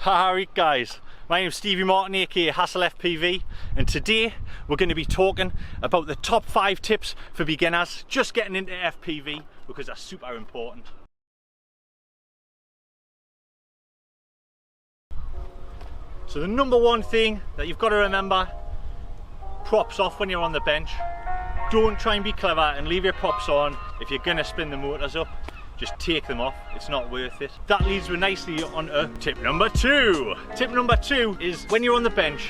Alright guys, my name's Stevie Martin aka Hassel FPV, and today we're going to be talking about the top 5 tips for beginners just getting into FPV, because they're super important. So the number one thing that you've got to remember, props off when you're on the bench. Don't try and be clever and leave your props on if you're going to spin the motors up. Just take them off, it's not worth it. That leads me nicely on to tip number 2. Tip number 2 is when you're on the bench,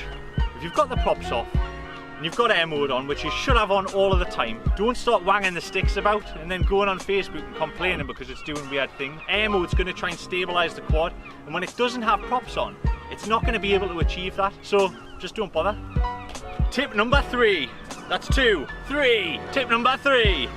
if you've got the props off and you've got air mode on, which you should have on all of the time, don't start wanging the sticks about and then going on Facebook and complaining because it's doing weird things. Air mode's going to try and stabilise the quad, and when it doesn't have props on, it's not going to be able to achieve that. So just don't bother. Tip number 3. That's 2. 3. Tip number 3.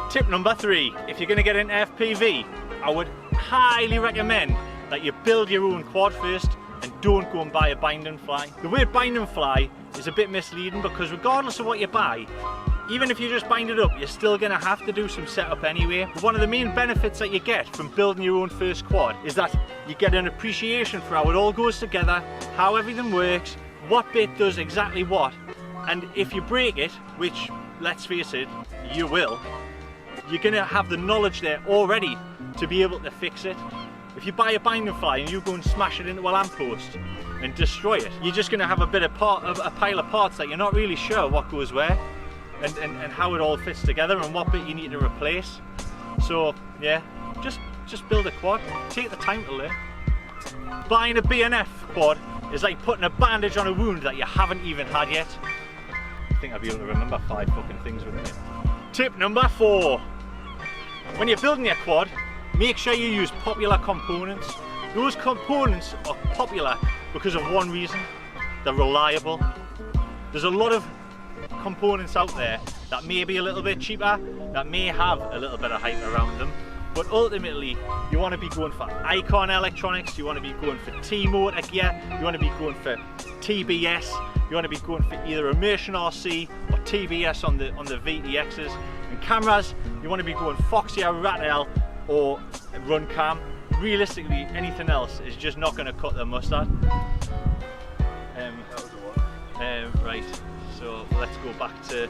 Tip number 3, if you're going to get into FPV, I would highly recommend that you build your own quad first and don't go and buy a bind and fly. The word bind and fly is a bit misleading because regardless of what you buy, even if you just bind it up, you're still going to have to do some setup anyway. But one of the main benefits that you get from building your own first quad is that you get an appreciation for how it all goes together, how everything works, what bit does exactly what, and if you break it, which let's face it, you will, you're going to have the knowledge there already to be able to fix it. If you buy a bind and fly and you go and smash it into a lamppost and destroy it, you're just going to have a pile of parts that you're not really sure what goes where and how it all fits together and what bit you need to replace. So yeah, just build a quad, take the time to learn. Buying a BNF quad is like putting a bandage on a wound that you haven't even had yet. I think I'll be able to remember 5 fucking things with it. Tip number 4. When you're building your quad, make sure you use popular components. Those components are popular because of one reason: they're reliable. There's a lot of components out there that may be a little bit cheaper, that may have a little bit of hype around them, but ultimately you want to be going for Icon electronics, you want to be going for T-motor gear, you want to be going for TBS, you want to be going for either immersion RC or TBS on the VTXs. And cameras, you want to be going Foxy or Ratel or Run Cam. Realistically, anything else is just not going to cut the mustard. Right, so let's go back to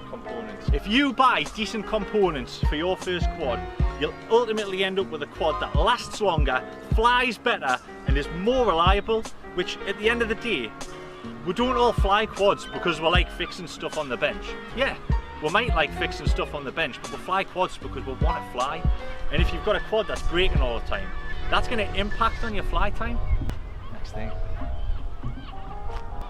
components. If you buy decent components for your first quad, you'll ultimately end up with a quad that lasts longer, flies better, and is more reliable, which at the end of the day, we don't all fly quads because we like fixing stuff on the bench. Yeah, we might like fixing stuff on the bench, but we fly quads because we want to fly. And if you've got a quad that's breaking all the time, that's going to impact on your fly time. Next thing.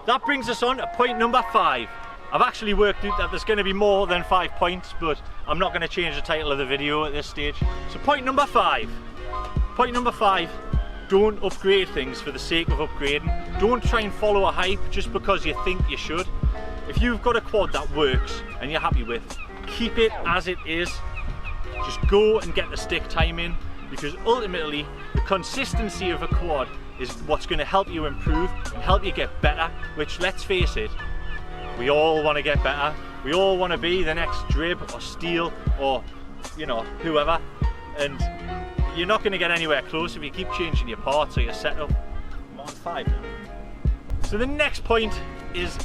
That brings us on to point number 5. I've actually worked out that there's going to be more than 5 points, but I'm not going to change the title of the video at this stage. So point number 5. Point number 5. Don't upgrade things for the sake of upgrading. Don't try and follow a hype just because you think you should. If you've got a quad that works and you're happy with, keep it as it is. Just go and get the stick time in, because ultimately the consistency of a quad is what's going to help you improve and help you get better, which, let's face it, we all want to get better. We all want to be the next Drib or Steel or, you know, whoever, and you're not going to get anywhere close if you keep changing your parts or your setup. I'm on 5 now. So the next point is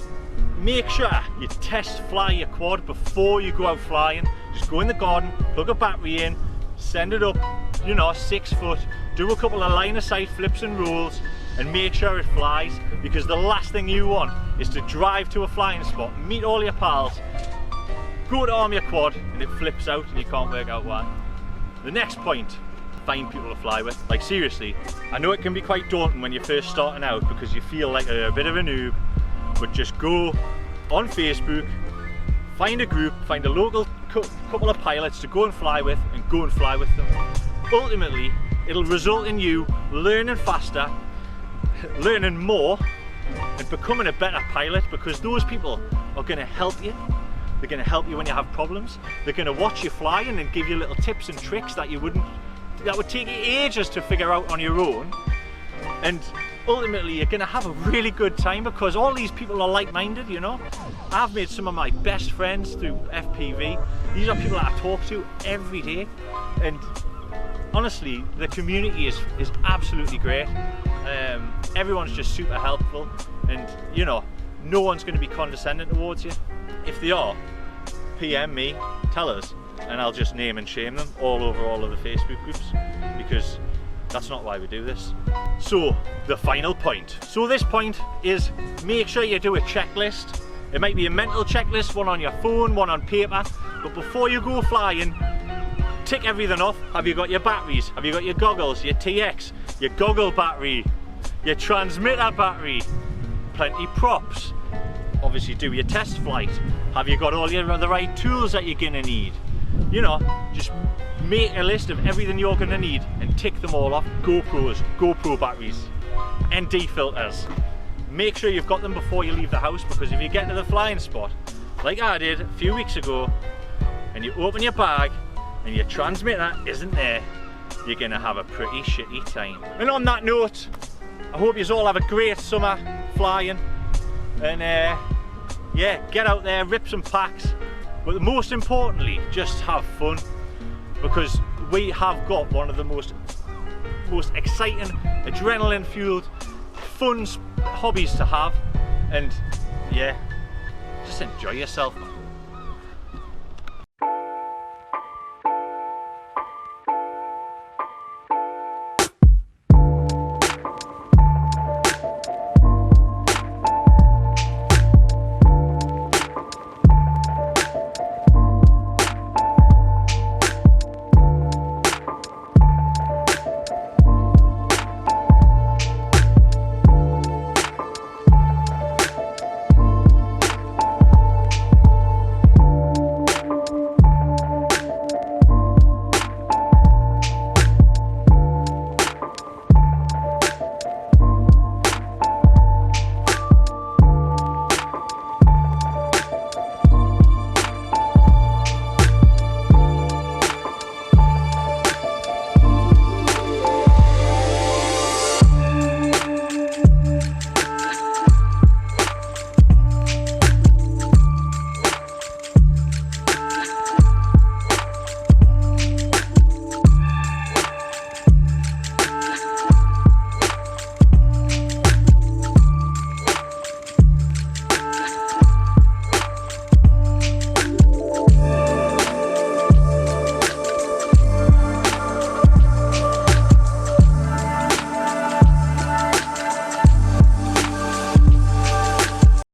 make sure you test fly your quad before you go out flying. Just go in the garden, plug a battery in, send it up, you know, 6 foot, do a couple of line of sight flips and rolls, and make sure it flies, because the last thing you want is to drive to a flying spot, meet all your pals, go to arm your quad, and it flips out and you can't work out why. The next point, find people to fly with. Like seriously, I know it can be quite daunting when you're first starting out because you feel like you're a bit of a noob, but just go on Facebook, find a group, find a local couple of pilots to go and fly with, and go and fly with them. Ultimately, it'll result in you learning faster, learning more, and becoming a better pilot, because those people are going to help you. They're going to help you when you have problems. They're going to watch you flying and give you little tips and tricks that that would take you ages to figure out on your own. And ultimately you're going to have a really good time because all these people are like-minded, you know. I've made some of my best friends through FPV. These are people that I talk to every day, and honestly, the community is absolutely great. Everyone's just super helpful, and you know, no one's going to be condescending towards you. If they are, PM me, tell us, and I'll just name and shame them all over all of the Facebook groups, because that's not why we do this. So, the final point. So this point is, make sure you do a checklist. It might be a mental checklist, one on your phone, one on paper, but before you go flying, tick everything off. Have you got your batteries? Have you got your goggles, your TX, your goggle battery, your transmitter battery, plenty props? Obviously do your test flight. Have you got all the right tools that you're gonna need? You know, just make a list of everything you're gonna need and tick them all off. GoPros, GoPro batteries, ND filters. Make sure you've got them before you leave the house, because if you get to the flying spot, like I did a few weeks ago, and you open your bag and your transmitter isn't there, you're gonna have a pretty shitty time. And on that note, I hope you all have a great summer flying, and yeah, get out there, rip some packs, but most importantly, just have fun, because we have got one of the most exciting, adrenaline fueled, fun hobbies to have, and yeah, just enjoy yourself, man.